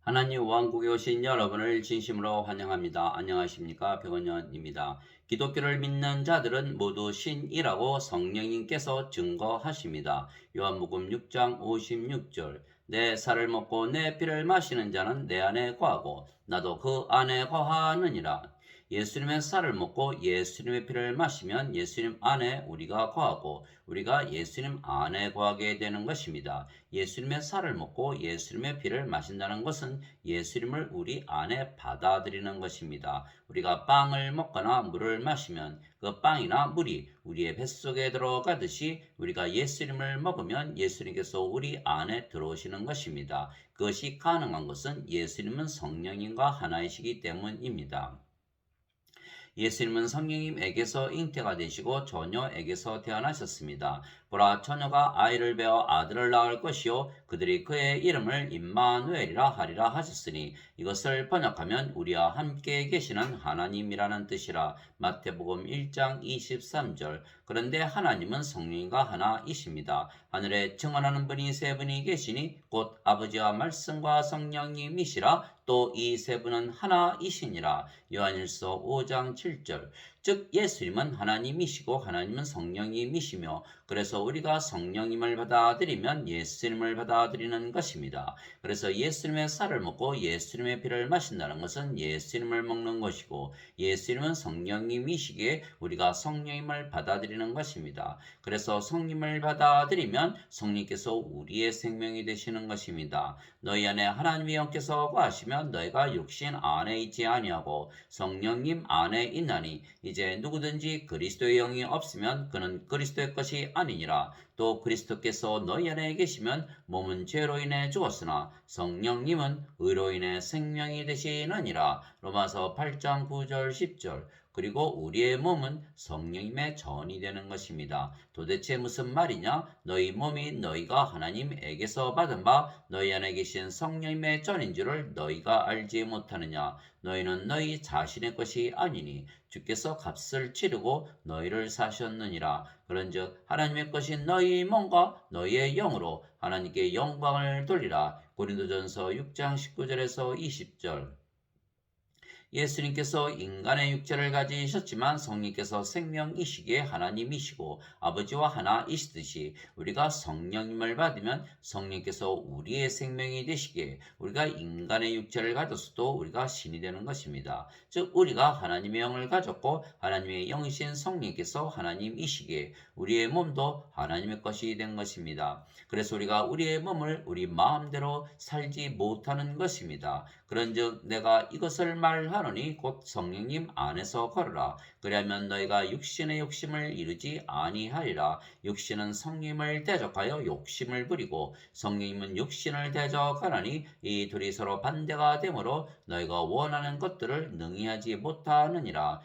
하나님 왕국에 오신 여러분을 진심으로 환영합니다. 안녕하십니까? 백원현입니다. 기독교를 믿는 자들은 모두 신이라고 성령님께서 증거하십니다. 요한복음 6장 56절. 내 살을 먹고 내 피를 마시는 자는 내 안에 거하고 나도 그 안에 거하느니라. 예수님의 살을 먹고 예수님의 피를 마시면 예수님 안에 우리가 거하고 우리가 예수님 안에 거하게 되는 것입니다. 예수님의 살을 먹고 예수님의 피를 마신다는 것은 예수님을 우리 안에 받아들이는 것입니다. 우리가 빵을 먹거나 물을 마시면 그 빵이나 물이 우리의 뱃속에 들어가듯이 우리가 예수님을 먹으면 예수님께서 우리 안에 들어오시는 것입니다. 그것이 가능한 것은 예수님은 성령님과 하나이시기 때문입니다. 예수님은 성령님에게서 잉태가 되시고 처녀에게서 태어나셨습니다. 보라, 처녀가 아이를 베어 아들을 낳을 것이요 그들이 그의 이름을 임마누엘이라 하리라 하셨으니 이것을 번역하면 우리와 함께 계시는 하나님이라는 뜻이라. 마태복음 1장 23절. 그런데 하나님은 성령과 하나이십니다. 하늘에 증언하는 분이 세 분이 계시니 곧 아버지와 말씀과 성령님이시라. 또 이 세 분은 하나이시니라. 요한일서 5장 7절. 즉 예수님은 하나님이시고 하나님은 성령님이시며 그래서 우리가 성령님을 받아들이면 예수님을 받아들이는 것입니다. 그래서 예수님의 살을 먹고 예수님의 피를 마신다는 것은 예수님을 먹는 것이고 예수님은 성령님이시기에 우리가 성령님을 받아들이는 것입니다. 그래서 성령님을 받아들이면 성령께서 우리의 생명이 되시는 것입니다. 너희 안에 하나님의 영께서 거하시면 너희가 육신 안에 있지 아니하고 성령님 안에 있나니 이제 누구든지 그리스도의 영이 없으면 그는 그리스도의 것이 아니니라. 또 그리스도께서 너희 안에 계시면 몸은 죄로 인해 죽었으나 성령님은 의로 인해 생명이 되시느니라. 로마서 8장 9절 10절. 그리고 우리의 몸은 성령님의 전이 되는 것입니다. 도대체 무슨 말이냐? 너희 몸이 너희가 하나님에게서 받은 바 너희 안에 계신 성령님의 전인 줄을 너희가 알지 못하느냐? 너희는 너희 자신의 것이 아니니 주께서 값을 치르고 너희를 사셨느니라. 그런즉 하나님의 것인 너희 몸과 너희의 영으로 하나님께 영광을 돌리라. 고린도전서 6장 19절에서 20절. 예수님께서 인간의 육체를 가지셨지만 성령께서 생명이시기에 하나님이시고 아버지와 하나이시듯이 우리가 성령님을 받으면 성령께서 우리의 생명이 되시기에 우리가 인간의 육체를 가졌어도 우리가 신이 되는 것입니다. 즉 우리가 하나님의 영을 가졌고 하나님의 영이신 성령께서 하나님이시기에 우리의 몸도 하나님의 것이 된 것입니다. 그래서 우리가 우리의 몸을 우리 마음대로 살지 못하는 것입니다. 그런즉 내가 이것을 말하노니 곧 성령님 안에서 걸으라. 그리하면 너희가 육신의 욕심을 이루지 아니하리라. 육신은 성령님을 대적하여 욕심을 부리고 성령님은 육신을 대적하나니 이 둘이 서로 반대가 되므로 너희가 원하는 것들을 능히 하지 못하느니라.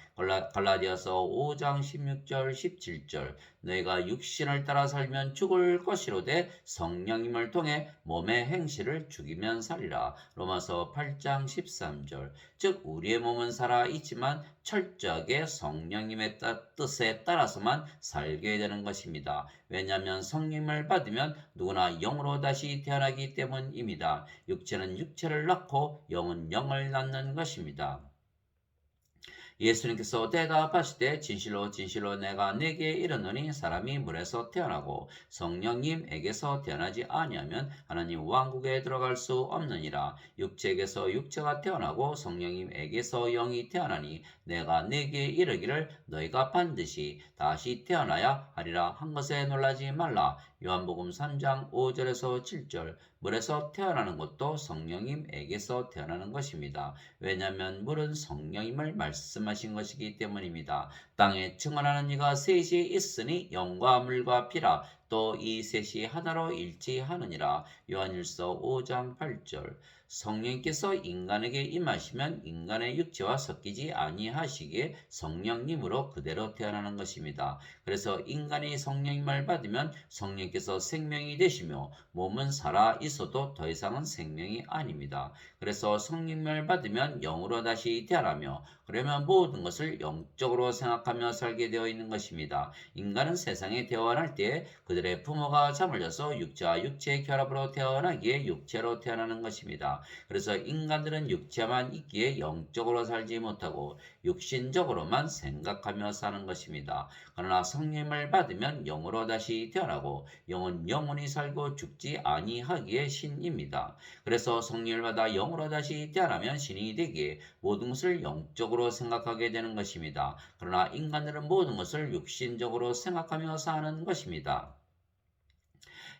갈라디아서 5장 16절 17절. 너희가 육신을 따라 살면 죽을 것이로되 성령님을 통해 몸의 행실을 죽이면 살리라. 로마서 8장 13절. 즉 우리의 몸은 살아 있지만 철저하게 성령님의 뜻에 따라서만 살게 되는 것입니다. 왜냐하면 성령님을 받으면 누구나 영으로 다시 태어나기 때문입니다. 육체는 육체를 낳고 영은 영을 낳는 것입니다. 예수님께서 대답하시되 진실로 진실로 내가 네게 이르노니 사람이 물에서 태어나고 성령님에게서 태어나지 아니하면 하나님 왕국에 들어갈 수 없느니라. 육체에게서 육체가 태어나고 성령님에게서 영이 태어나니 내가 네게 이르기를 너희가 반드시 다시 태어나야 하리라 한 것에 놀라지 말라. 요한복음 3장 5절에서 7절. 물에서 태어나는 것도 성령님에게서 태어나는 것입니다. 왜냐하면 물은 성령님을 말씀하신 것이기 때문입니다. 땅에 증언하는 이가 셋이 있으니 영과 물과 피라. 또 이 셋이 하나로 일치하느니라. 요한일서 5장 8절. 성령께서 인간에게 임하시면 인간의 육체와 섞이지 아니하시기에 성령님으로 그대로 태어나는 것입니다. 그래서 인간이 성령님을 받으면 성령께서 생명이 되시며 몸은 살아 있어도 더 이상은 생명이 아닙니다. 그래서 성령님을 받으면 영으로 다시 태어나며 그러면 모든 것을 영적으로 생각하며 살게 되어 있는 것입니다. 인간은 세상에 태어날 때에 그들의 부모가 잠을 자서 육체와 육체의 결합으로 태어나기에 육체로 태어나는 것입니다. 그래서 인간들은 육체만 있기에 영적으로 살지 못하고 육신적으로만 생각하며 사는 것입니다. 그러나 성령을 받으면 영으로 다시 태어나고 영은 영원히 살고 죽지 아니하기에 신입니다. 그래서 성령을 받아 영으로 다시 태어나면 신이 되기에 모든 것을 영적으로 생각하게 되는 것입니다. 그러나 인간들은 모든 것을 육신적으로 생각하며 사는 것입니다.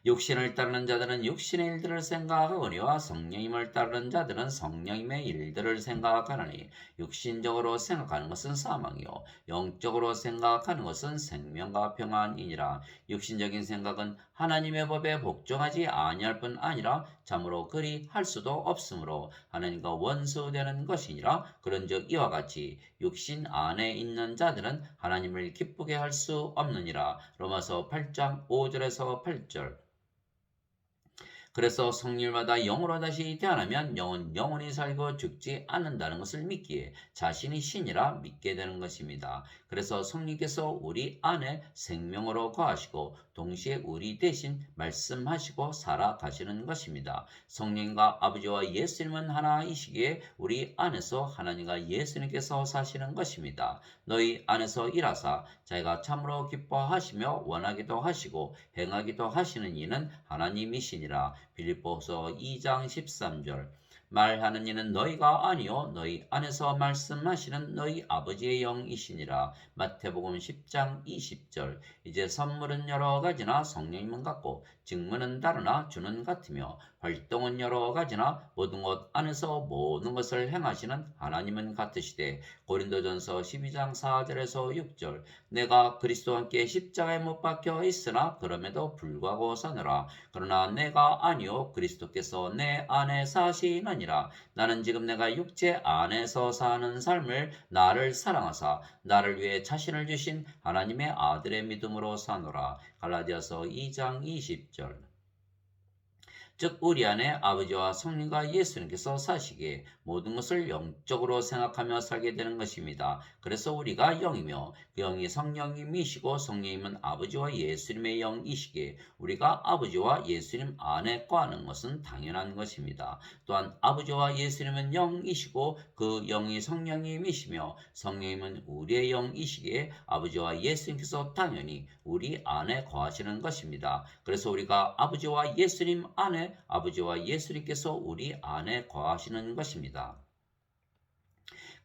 육신을 따르는 자들은 육신의 일들을 생각하거니와 성령님을 따르는 자들은 성령님의 일들을 생각하느니 육신적으로 생각하는 것은 사망이요 영적으로 생각하는 것은 생명과 평안이니라. 육신적인 생각은 하나님의 법에 복종하지 아니할 뿐 아니라 참으로 그리 할 수도 없으므로 하나님과 원수되는 것이니라. 그런즉 이와 같이 육신 안에 있는 자들은 하나님을 기쁘게 할 수 없느니라. 로마서 8장 5절에서 8절. 그래서 성령마다 영으로 다시 태어나면 영은 영원히 살고 죽지 않는다는 것을 믿기에 자신이 신이라 믿게 되는 것입니다. 그래서 성령께서 우리 안에 생명으로 거하시고 동시에 우리 대신 말씀하시고 살아가시는 것입니다. 성령과 아버지와 예수님은 하나이시기에 우리 안에서 하나님과 예수님께서 사시는 것입니다. 너희 안에서 일하사 자기가 참으로 기뻐하시며 원하기도 하시고 행하기도 하시는 이는 하나님이시니라. 빌립보서 2장 13절. 말하는 이는 너희가 아니요 너희 안에서 말씀하시는 너희 아버지의 영이시니라. 마태복음 10장 20절. 이제 선물은 여러 가지나 성령님은 같고 직무는 다르나 주는 같으며 활동은 여러 가지나 모든 것 안에서 모든 것을 행하시는 하나님은 같으시되 고린도전서 12장 4절에서 6절. 내가 그리스도와 함께 십자가에 못 박혀 있으나 그럼에도 불구하고 사느라. 그러나 내가 아니요 그리스도께서 내 안에 사시느니라. 나는 지금 내가 육체 안에서 사는 삶을 나를 사랑하사 나를 위해 자신을 주신 하나님의 아들의 믿음으로 사노라. 갈라디아서 2장 20절. 즉 우리 안에 아버지와 성령과 예수님께서 사시기에 모든 것을 영적으로 생각하며 살게 되는 것입니다. 그래서 우리가 영이며 그 영이 성령님이시고 성령님은 아버지와 예수님의 영이시기에 우리가 아버지와 예수님 안에 거하는 것은 당연한 것입니다. 또한 아버지와 예수님은 영이시고 그 영이 성령님이시며 성령님은 우리의 영이시기에 아버지와 예수님께서 당연히 우리 안에 거하시는 것입니다. 그래서 우리가 아버지와 예수님 안에 아버지와 예수님께서 우리 안에 거하시는 것입니다.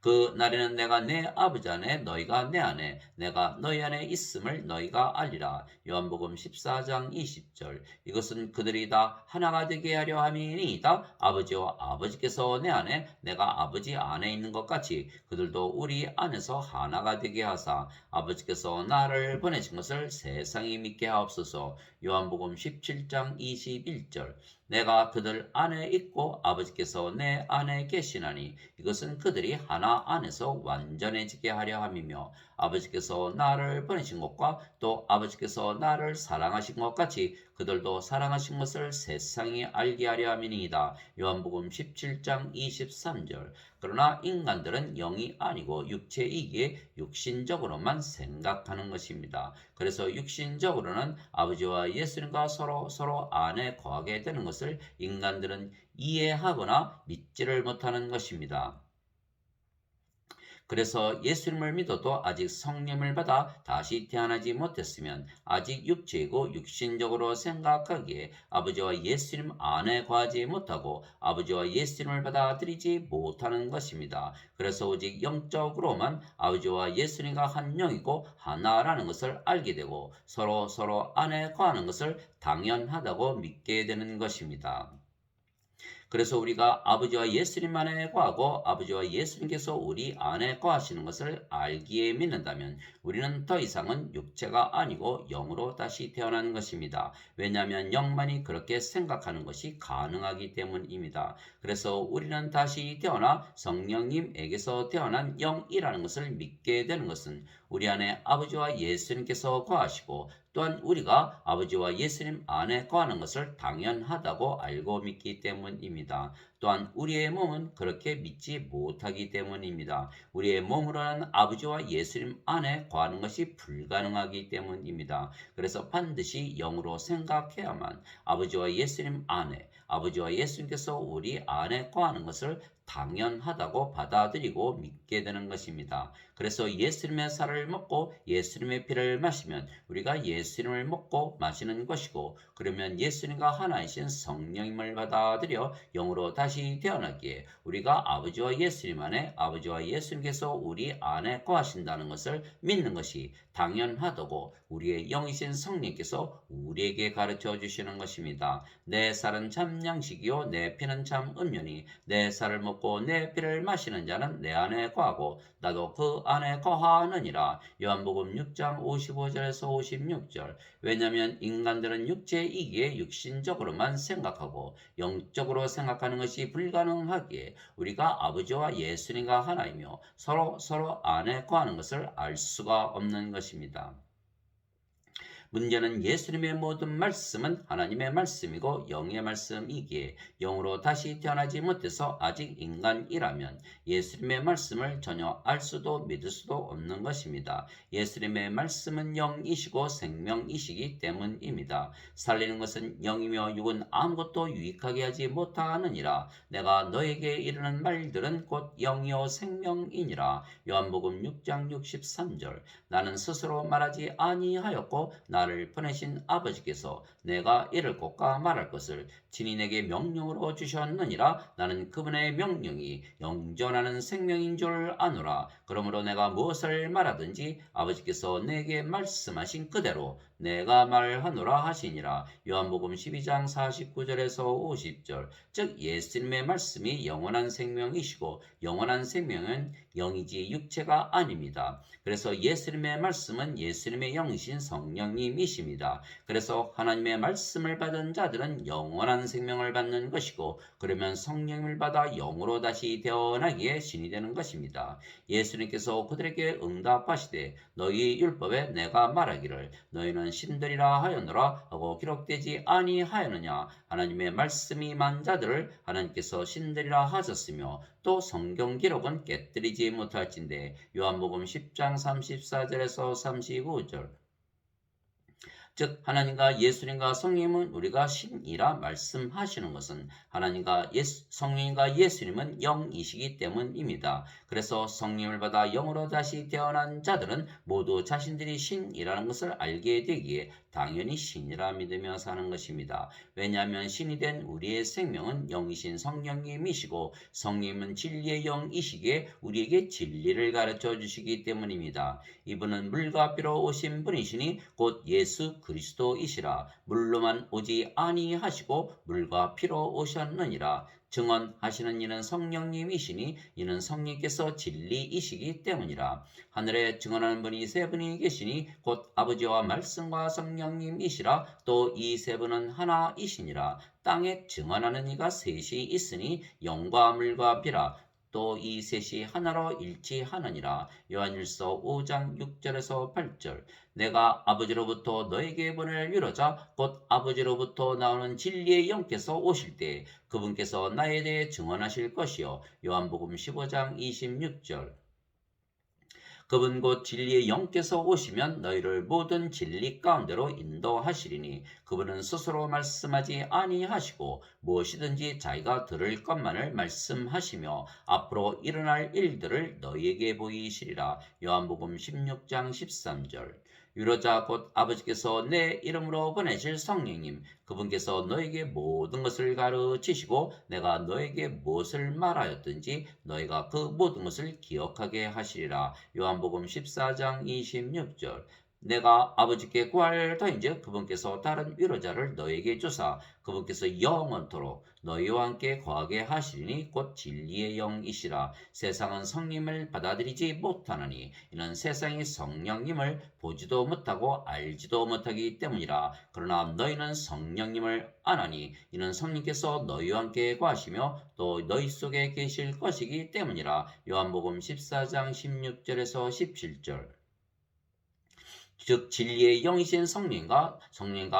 그 날에는 내가 내 아버지 안에 너희가 내 안에 내가 너희 안에 있음을 너희가 알리라. 요한복음 14장 20절. 이것은 그들이 다 하나가 되게 하려 함이니이다. 아버지와 아버지께서 내 안에 내가 아버지 안에 있는 것 같이 그들도 우리 안에서 하나가 되게 하사 아버지께서 나를 보내신 것을 세상이 믿게 하옵소서. 요한복음 17장 21절. 내가 그들 안에 있고 아버지께서 내 안에 계시나니 이것은 그들이 하나 안에서 완전해지게 하려 함이며 아버지께서 나를 보내신 것과 또 아버지께서 나를 사랑하신 것 같이 그들도 사랑하신 것을 세상이 알게 하려 함이니이다. 요한복음 17장 23절. 그러나 인간들은 영이 아니고 육체이기에 육신적으로만 생각하는 것입니다. 그래서 육신적으로는 아버지와 예수님과 서로 안에 거하게 되는 것을 인간들은 이해하거나 믿지를 못하는 것입니다. 그래서 예수님을 믿어도 아직 성령을 받아 다시 태어나지 못했으면 아직 육체이고 육신적으로 생각하기에 아버지와 예수님 안에 거하지 못하고 아버지와 예수님을 받아들이지 못하는 것입니다. 그래서 오직 영적으로만 아버지와 예수님과 한 영이고 하나라는 것을 알게 되고 서로 안에 거하는 것을 당연하다고 믿게 되는 것입니다. 그래서 우리가 아버지와 예수님 안에 거하고 아버지와 예수님께서 우리 안에 거하시는 것을 알기에 믿는다면 우리는 더 이상은 육체가 아니고 영으로 다시 태어나는 것입니다. 왜냐하면 영만이 그렇게 생각하는 것이 가능하기 때문입니다. 그래서 우리는 다시 태어나 성령님에게서 태어난 영이라는 것을 믿게 되는 것은 우리 안에 아버지와 예수님께서 거하시고 또한 우리가 아버지와 예수님 안에 거하는 것을 당연하다고 알고 믿기 때문입니다. 때문입니다. 또한 우리의 몸은 그렇게 믿지 못하기 때문입니다. 우리의 몸으로는 아버지와 예수님 안에 거하는 것이 불가능하기 때문입니다. 그래서 반드시 영으로 생각해야만 아버지와 예수님 안에, 아버지와 예수님께서 우리 안에 거하는 것을 당연하다고 받아들이고 믿게 되는 것입니다. 그래서 예수님의 살을 먹고 예수님의 피를 마시면 우리가 예수님을 먹고 마시는 것이고, 그러면 예수님과 하나이신 성령님을 받아들여 영으로 다시 태어나기에 우리가 아버지와 예수님 안에, 아버지와 예수님께서 우리 안에 거하신다는 것을 믿는 것이 당연하다고 우리의 영이신 성령께서 우리에게 가르쳐 주시는 것입니다. 내 살은 참 양식이요 내 피는 참 음료니 내 살을 먹고 내 피를 마시는 자는 내 안에 거하고 나도 그 안에 거하느니라. 요한복음 6장 55절에서 56절. 왜냐하면 인간들은 육체이기에 육신적으로만 생각하고 영적으로 생각하는 것이 불가능하기에 우리가 아버지와 예수님과 하나이며 서로 안에 거하는 것을 알 수가 없는 것입니다. 문제는 예수님의 모든 말씀은 하나님의 말씀이고 영의 말씀이기에 영으로 다시 태어나지 못해서 아직 인간이라면 예수님의 말씀을 전혀 알 수도 믿을 수도 없는 것입니다. 예수님의 말씀은 영이시고 생명이시기 때문입니다. 살리는 것은 영이며 육은 아무것도 유익하게 하지 못하느니라. 내가 너에게 이르는 말들은 곧 영이요 생명이니라. 요한복음 6장 63절. 나는 스스로 말하지 아니하였고 나를 보내신 아버지께서 내가 이를 것과 말할 것을 친히 내게 명령으로 주셨느니라. 나는 그분의 명령이 영전하는 생명인 줄 아노라. 그러므로 내가 무엇을 말하든지 아버지께서 내게 말씀하신 그대로 내가 말하노라 하시니라. 요한복음 12장 49절에서 50절. 즉 예수님의 말씀이 영원한 생명이시고 영원한 생명은 영이지 육체가 아닙니다. 그래서 예수님의 말씀은 예수님의 영이신 성령님이십니다. 그래서 하나님의 말씀을 받은 자들은 영원한 생명을 받는 것이고, 그러면 성령을 받아 영으로 다시 태어나기에 신이 되는 것입니다. 예수님께서 그들에게 응답하시되 너희 율법에 내가 말하기를 너희는 신들이라 하였노라 하고 기록되지 아니하였느냐. 하나님의 말씀이 만 자들을 하나님께서 신들이라 하셨으며 또 성경 기록은 깨뜨리지 못할진대. 요한복음 10장 34절에서 39절. 즉 하나님과 예수님과 성령님은 우리가 신이라 말씀하시는 것은 하나님과 성령님과 예수님은 영이시기 때문입니다. 그래서 성령을 받아 영으로 다시 태어난 자들은 모두 자신들이 신이라는 것을 알게 되기에 당연히 신이라 믿으며 사는 것입니다. 왜냐하면 신이 된 우리의 생명은 영이신 성령님이시고 성령님은 진리의 영이시기에 우리에게 진리를 가르쳐 주시기 때문입니다. 이분은 물과 피로 오신 분이시니 곧 예수 그리스도이시라. 물로만 오지 아니하시고 물과 피로 오셨느니라. 증언하시는 이는 성령님이시니 이는 성령께서 진리이시기 때문이라. 하늘에 증언하는 분이 세 분이 계시니 곧 아버지와 말씀과 성령님이시라. 또 이 세 분은 하나이시니라. 땅에 증언하는 이가 셋이 있으니 영과 물과 피라. 또 이 셋이 하나로 일치하느니라. 요한일서 5장 6절에서 8절. 내가 아버지로부터 너에게 보낼 위로자 곧 아버지로부터 나오는 진리의 영께서 오실 때 그분께서 나에 대해 증언하실 것이요. 요한복음 15장 26절. 그분 곧 진리의 영께서 오시면 너희를 모든 진리 가운데로 인도하시리니 그분은 스스로 말씀하지 아니하시고 무엇이든지 자기가 들을 것만을 말씀하시며 앞으로 일어날 일들을 너희에게 보이시리라. 요한복음 16장 13절. 유로자 곧 아버지께서 내 이름으로 보내실 성령님 그분께서 너에게 모든 것을 가르치시고 내가 너에게 무엇을 말하였든지 너희가 그 모든 것을 기억하게 하시리라. 요한복음 14장 26절. 내가 아버지께 구할 터인즉 그분께서 다른 위로자를 너에게 주사 그분께서 영원토록 너희와 함께 거하게 하시리니 곧 진리의 영이시라. 세상은 성령님을 받아들이지 못하느니 이는 세상이 성령님을 보지도 못하고 알지도 못하기 때문이라. 그러나 너희는 성령님을 아나니 이는 성령께서 너희와 함께 거하시며 또 너희 속에 계실 것이기 때문이라. 요한복음 14장 16절에서 17절. 즉 진리의 영이신 성령과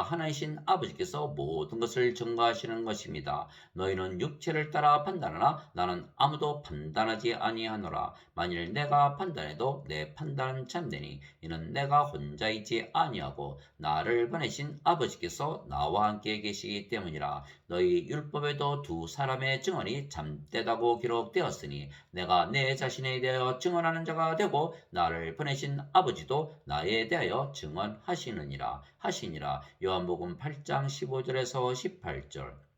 하나이신 아버지께서 모든 것을 증거하시는 것입니다. 너희는 육체를 따라 판단하나 나는 아무도 판단하지 아니하노라. 만일 내가 판단해도 내 판단은 참되니 이는 내가 혼자 있지 아니하고 나를 보내신 아버지께서 나와 함께 계시기 때문이라. 너희 율법에도 두 사람의 증언이 참되다고 기록되었으니 내가 내 자신에 대하여 증언하는 자가 되고 나를 보내신 아버지도 나에 대하여 증언하시느니라 하시니라. 요한복음 8장 15절에서 18절.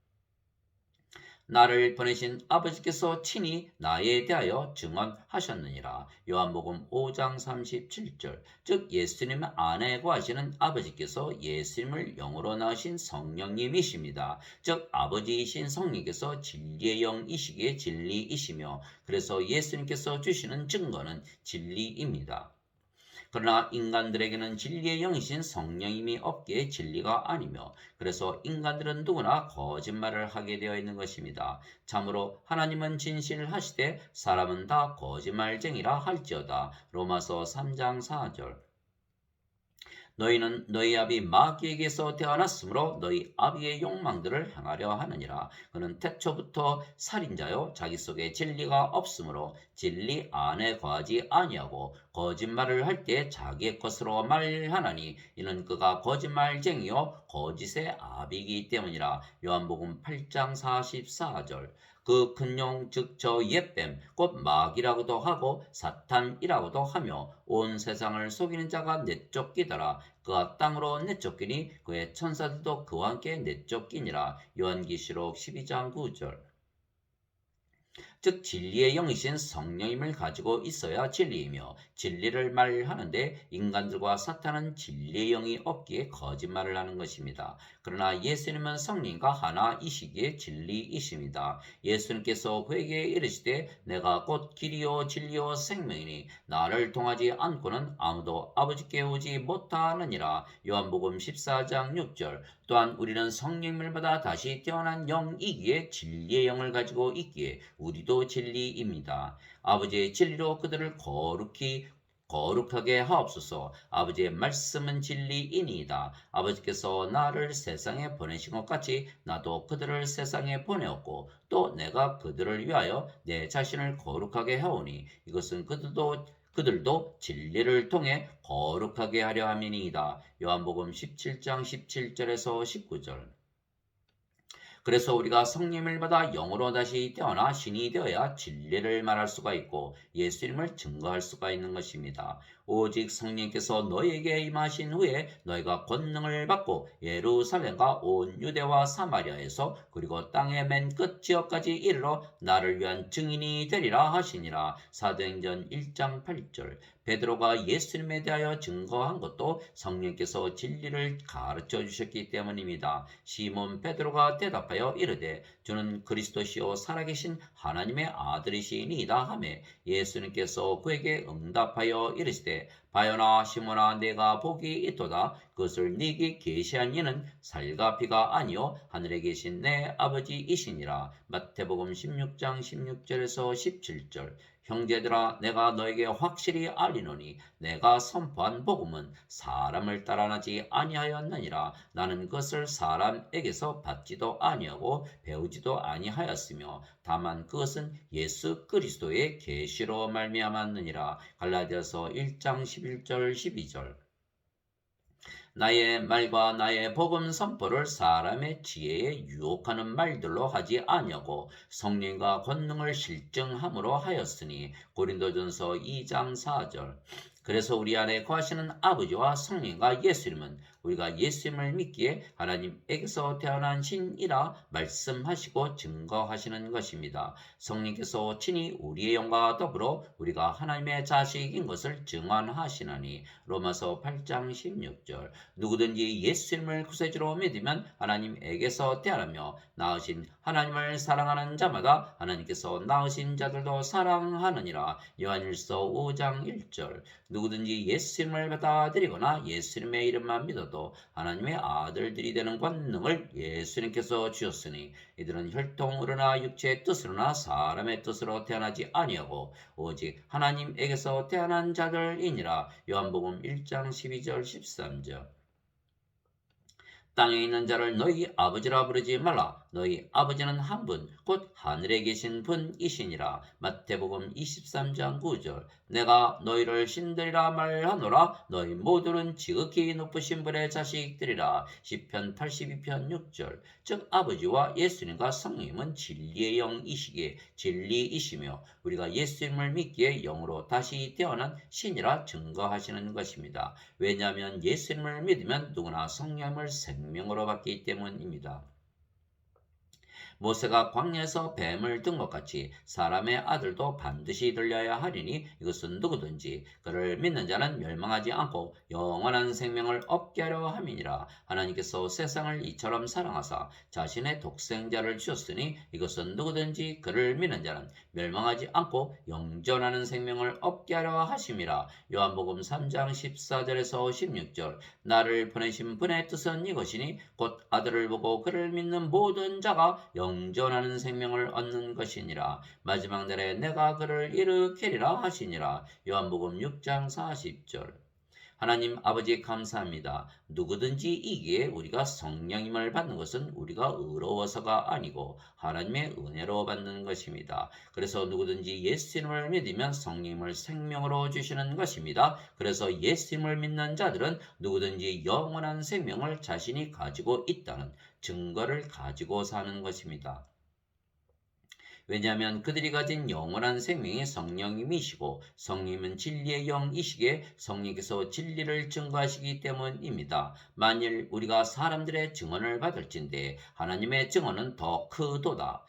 나를 보내신 아버지께서 친히 나에 대하여 증언하셨느니라. 요한복음 5장 37절. 즉 예수님 안에 거하시는 아버지께서 예수님을 영으로 낳으신 성령님이십니다. 즉 아버지이신 성령께서 진리의 영이시기에 진리이시며 그래서 예수님께서 주시는 증거는 진리입니다. 그러나 인간들에게는 진리의 영이신 성령님이 없기에 진리가 아니며 그래서 인간들은 누구나 거짓말을 하게 되어 있는 것입니다. 참으로 하나님은 진실을 하시되 사람은 다 거짓말쟁이라 할지어다. 로마서 3장 4절. 너희는 너희 아비 마귀에게서 태어났으므로 너희 아비의 욕망들을 행하려 하느니라. 그는 태초부터 살인자요 자기 속에 진리가 없으므로 진리 안에 거하지 아니하고 거짓말을 할 때 자기의 것으로 말하나니 이는 그가 거짓말쟁이요 거짓의 아비이기 때문이라. 요한복음 8장 44절. 그 큰 용 즉 저 옛뱀 곧 마귀라고도 하고 사탄이라고도 하며 온 세상을 속이는 자가 내쫓기더라. 그가 땅으로 내쫓기니 그의 천사들도 그와 함께 내쫓기니라. 요한계시록 12장 9절. 즉 진리의 영이신 성령님을 가지고 있어야 진리이며 진리를 말하는데 인간들과 사탄은 진리의 영이 없기에 거짓말을 하는 것입니다. 그러나 예수님은 성령과 하나이시기에 진리이십니다. 예수님께서 그에게 이르시되 내가 곧 길이요 진리요 생명이니 나를 통하지 않고는 아무도 아버지께 오지 못하느니라. 요한복음 14장 6절. 또한 우리는 성령님을 받아 다시 태어난 영이기에 진리의 영을 가지고 있기에 우리도 진리입니다. 아버지의 진리로 그들을 거룩하게 하옵소서. 아버지의 말씀은 진리이니이다. 아버지께서 나를 세상에 보내신 것 같이 나도 그들을 세상에 보내었고 또 내가 그들을 위하여 내 자신을 거룩하게 하오니 이것은 그들도 진리를 통해 거룩하게 하려 함이니이다. 요한복음 17장 17절에서 19절. 그래서 우리가 성령을 받아 영으로 다시 태어나 신이 되어야 진리를 말할 수가 있고 예수님을 증거할 수가 있는 것입니다. 오직 성령께서 너희에게 임하신 후에 너희가 권능을 받고 예루살렘과 온 유대와 사마리아에서 그리고 땅의 맨 끝 지역까지 이르러 나를 위한 증인이 되리라 하시니라. 사도행전 1장 8절. 베드로가 예수님에 대하여 증거한 것도 성령께서 진리를 가르쳐 주셨기 때문입니다. 시몬 베드로가 대답하여 이르되 주는 그리스도시요 살아계신 하나님의 아들이시니이다 하매 예수님께서 그에게 응답하여 이르시되 바요나 시몬아 내가 복이 있도다. 그것을 네게 계시한 이는 살과 피가 아니요 하늘에 계신 내 아버지이시니라. 마태복음 16장 16절에서 17절. 형제들아 내가 너에게 확실히 알리노니 내가 선포한 복음은 사람을 따라나지 아니하였느니라. 나는 그것을 사람에게서 받지도 아니하고 배우지도 아니하였으며 다만 그것은 예수 그리스도의 계시로 말미암았느니라. 갈라디아서 1장 11절 12절. 나의 말과 나의 복음 선포를 사람의 지혜에 유혹하는 말들로 하지 아니하고 성령과 권능을 실증함으로 하였으니. 고린도전서 2장 4절. 그래서 우리 안에 거하시는 아버지와 성령과 예수님은 우리가 예수님을 믿기에 하나님에게서 태어난 신이라 말씀하시고 증거하시는 것입니다. 성령께서 친히 우리의 영과 더불어 우리가 하나님의 자식인 것을 증언하시나니. 로마서 8장 16절. 누구든지 예수님을 구세주로 믿으면 하나님에게서 태어나며 낳으신 하나님을 사랑하는 자마다 하나님께서 낳으신 자들도 사랑하느니라. 요한일서 5장 1절. 누구든지 예수님을 받아들이거나 예수님의 이름만 믿어도 하나님의 아들들이 되는 권능을 예수님께서 주셨으니 이들은 혈통으로나 육체의 뜻으로나 사람의 뜻으로 태어나지 아니하고 오직 하나님에게서 태어난 자들이니라. 요한복음 1장 12절 13절. 땅에 있는 자를 너희 아버지라 부르지 말라. 너희 아버지는 한 분, 곧 하늘에 계신 분이시니라. 마태복음 23장 9절. 내가 너희를 신들이라 말하노라. 너희 모두는 지극히 높으신 분의 자식들이라. 시편 82편 6절. 즉 아버지와 예수님과 성령님은 진리의 영이시기에 진리이시며 우리가 예수님을 믿기에 영으로 다시 태어난 신이라 증거하시는 것입니다. 왜냐하면 예수님을 믿으면 누구나 성령을 생명으로 받기 때문입니다. 모세가 광야에서 뱀을 든 것 같이 사람의 아들도 반드시 들려야 하리니 이것은 누구든지 그를 믿는 자는 멸망하지 않고 영원한 생명을 얻게 하려 함이니라. 하나님께서 세상을 이처럼 사랑하사 자신의 독생자를 주셨으니 이것은 누구든지 그를 믿는 자는 멸망하지 않고 영존하는 생명을 얻게 하려 하심이라. 요한복음 3장 14절에서 16절. 나를 보내신 분의 뜻은 이것이니 곧 아들을 보고 그를 믿는 모든 자가 영존하는 생명을 얻는 것이니라. 마지막 날에 내가 그를 일으키리라 하시니라. 요한복음 6장 40절. 하나님 아버지 감사합니다. 누구든지 이기에 우리가 성령님을 받는 것은 우리가 의로워서가 아니고 하나님의 은혜로 받는 것입니다. 그래서 누구든지 예수님을 믿으면 성령님을 생명으로 주시는 것입니다. 그래서 예수님을 믿는 자들은 누구든지 영원한 생명을 자신이 가지고 있다는 증거를 가지고 사는 것입니다. 왜냐하면 그들이 가진 영원한 생명이 성령님이시고 성령님은 진리의 영이시기에 성령께서 진리를 증거하시기 때문입니다. 만일 우리가 사람들의 증언을 받을진대 하나님의 증언은 더 크도다.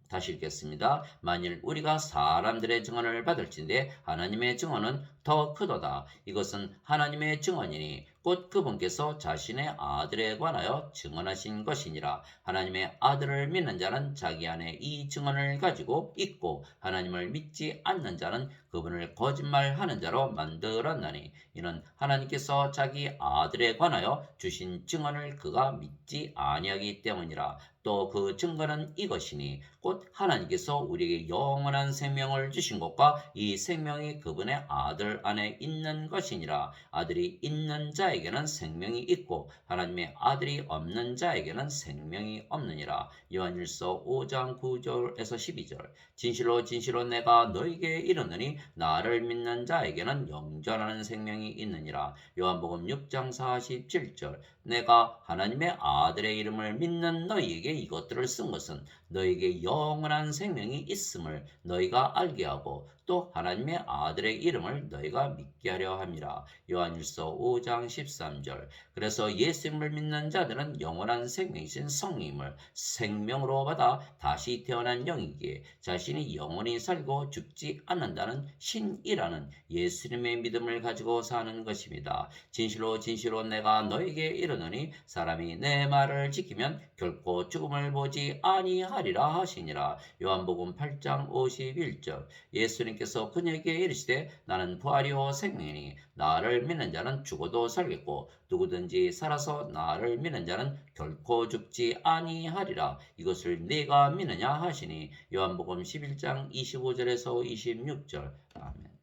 다시 읽겠습니다. 만일 우리가 사람들의 증언을 받을진대 하나님의 증언은 더 크도다. 이것은 하나님의 증언이니 곧 그분께서 자신의 아들에 관하여 증언하신 것이니라. 하나님의 아들을 믿는 자는 자기 안에 이 증언을 가지고 있고 하나님을 믿지 않는 자는 그분을 거짓말하는 자로 만들었나니 이는 하나님께서 자기 아들에 관하여 주신 증언을 그가 믿지 아니하기 때문이라. 또 그 증거는 이것이니 곧 하나님께서 우리에게 영원한 생명을 주신 것과 이 생명이 그분의 아들 안에 있는 것이니라. 아들이 있는 자에게는 생명이 있고 하나님의 아들이 없는 자에게는 생명이 없느니라. 요한일서 5장 9절에서 12절. 진실로 진실로 내가 너에게 이르노니 나를 믿는 자에게는 영존하는 생명이 있느니라. 요한복음 6장 47절. 내가 하나님의 아들의 이름을 믿는 너희에게 이것들을 쓴 것은 너희에게 영원한 생명이 있음을 너희가 알게 하고 또 하나님의 아들의 이름을 너희가 믿게 하려 함이라. 요한일서 5장 13절. 그래서 예수님을 믿는 자들은 영원한 생명이신 성령님을 생명으로 받아 다시 태어난 영이기에 자신이 영원히 살고 죽지 않는다는 신이라는 예수님의 믿음을 가지고 사는 것입니다. 진실로 진실로 내가 너에게 이르노니 사람이 내 말을 지키면 결코 죽음을 보지 아니하리라 하시니라. 요한복음 8장 51절. 예수님께서 그녀에게 이르시되 나는 부활이요 생명이니 나를 믿는 자는 죽어도 살겠고 누구든지 살아서 나를 믿는 자는 결코 죽지 아니하리라. 이것을 네가 믿느냐 하시니 요한복음 11장 25절에서 26절. 아멘.